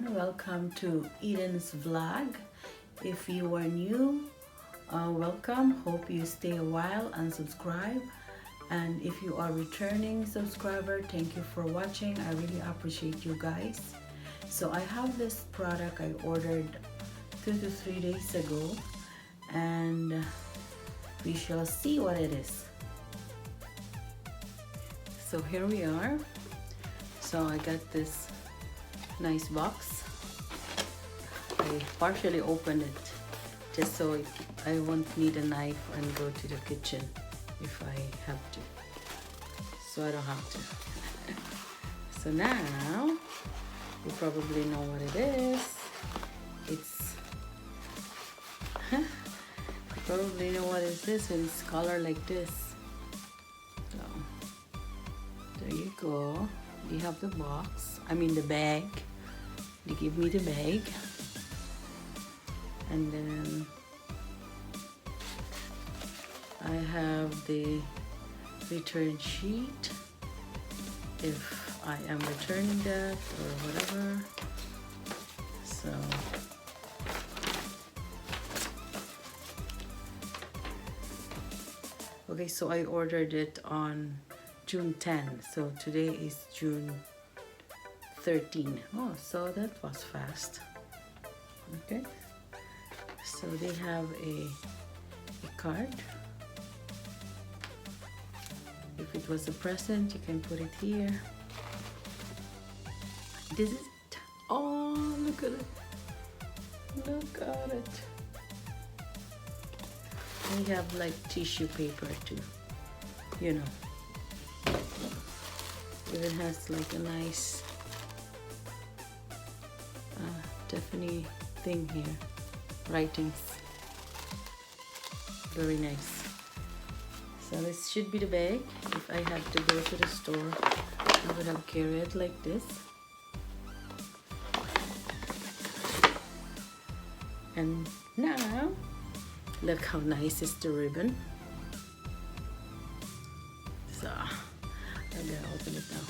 welcome to Eden's vlog. If you are new, welcome. Hope you stay a while and subscribe. And if you are returning subscriber, thank you for watching. I really appreciate you guys. So I have this product I ordered 2 to 3 days ago, and we shall see what it is. So here we are. So I got this nice box. I partially opened it just so I won't need a knife and go to the kitchen if I have to. So I don't have to. So now you probably know what it is. It's you probably know what it is when it's colored like this. So there you go. You have the box, I mean the bag. They give me the bag, and then I have the return sheet if I am returning that or whatever. So okay, so I ordered it on June 10, so today is June 13. Oh, so that was fast. Okay, so they have a card. If it was a present, you can put it here. This is it. Oh, look at it. Look at it. We have like tissue paper too, you know. Even has like a nice Tiffany thing here, writings. Very nice. So this should be the bag. If I had to go to the store, I would have carried it like this. And now, look how nice is the ribbon. So I'm gonna open it now.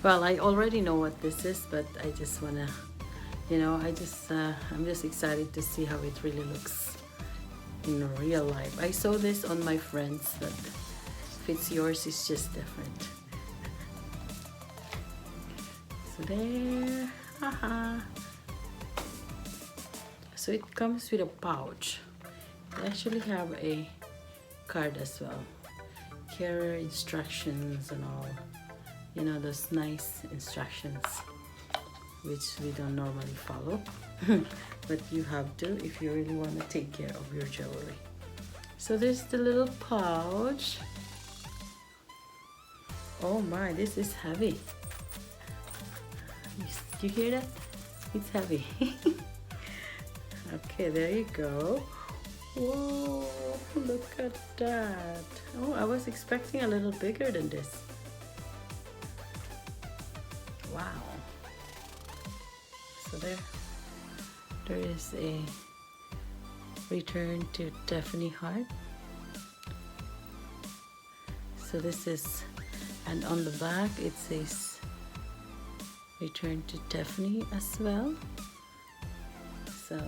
Well, I already know what this is, but I just wanna, you know, I'm just excited to see how it really looks in real life. I saw this on my friends, but if it's yours, it's just different. So there, haha. So it comes with a pouch. I actually have a card as well. Carrier instructions and all, you know, those nice instructions which we don't normally follow. But you have to if you really want to take care of your jewelry. So there's the little pouch. Oh my, this is heavy. You hear that? It's heavy. Okay, there you go. Whoa, look at that. Oh, I was expecting a little bigger than this. Wow. So there is a return to Tiffany heart. So this is, and on the back it says return to Tiffany as well. So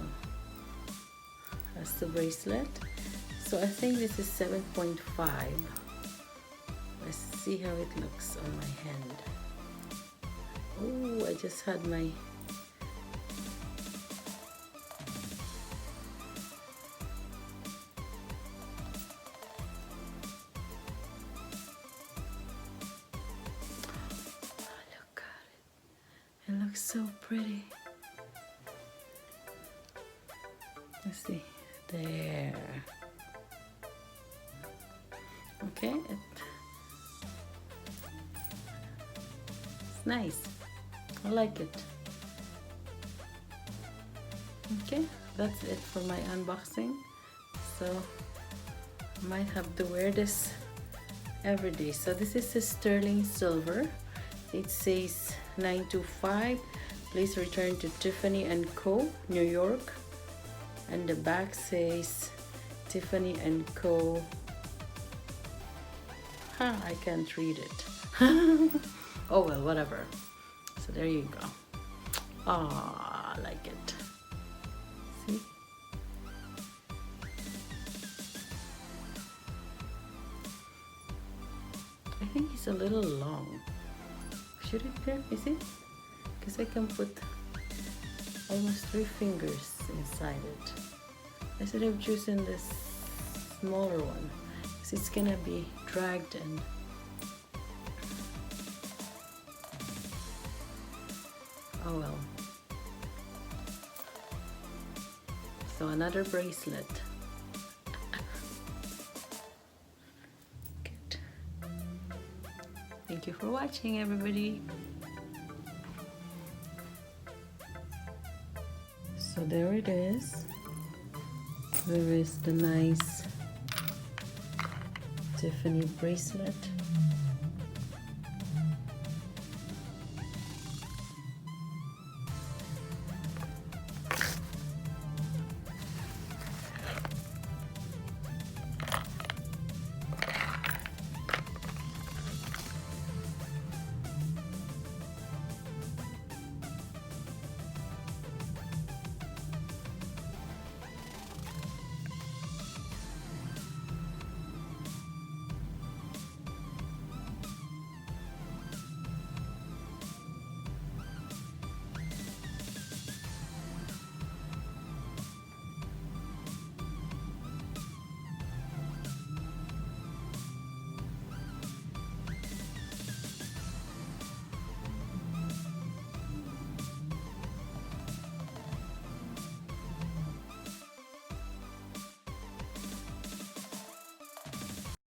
that's the bracelet. So I think this is 7.5. Let's see how it looks on my hand. Oh, I just had my look at it. It looks so pretty. Let's see. There. Okay, it's nice. I like it. Okay, that's it for my unboxing. So I might have to wear this every day. So this is a sterling silver. It says 925. Please return to Tiffany Co, New York. And the back says Tiffany Co. I can't read it. Oh well, whatever. So there you go. Ah. I like it. See? I think it's a little long. Should it be? Is it? Because I can put almost 3 fingers inside it. I should have chosen this smaller one because it's gonna be dragged and oh well. So another bracelet. Good. Thank you for watching, everybody. So there it is. There is the nice Tiffany bracelet.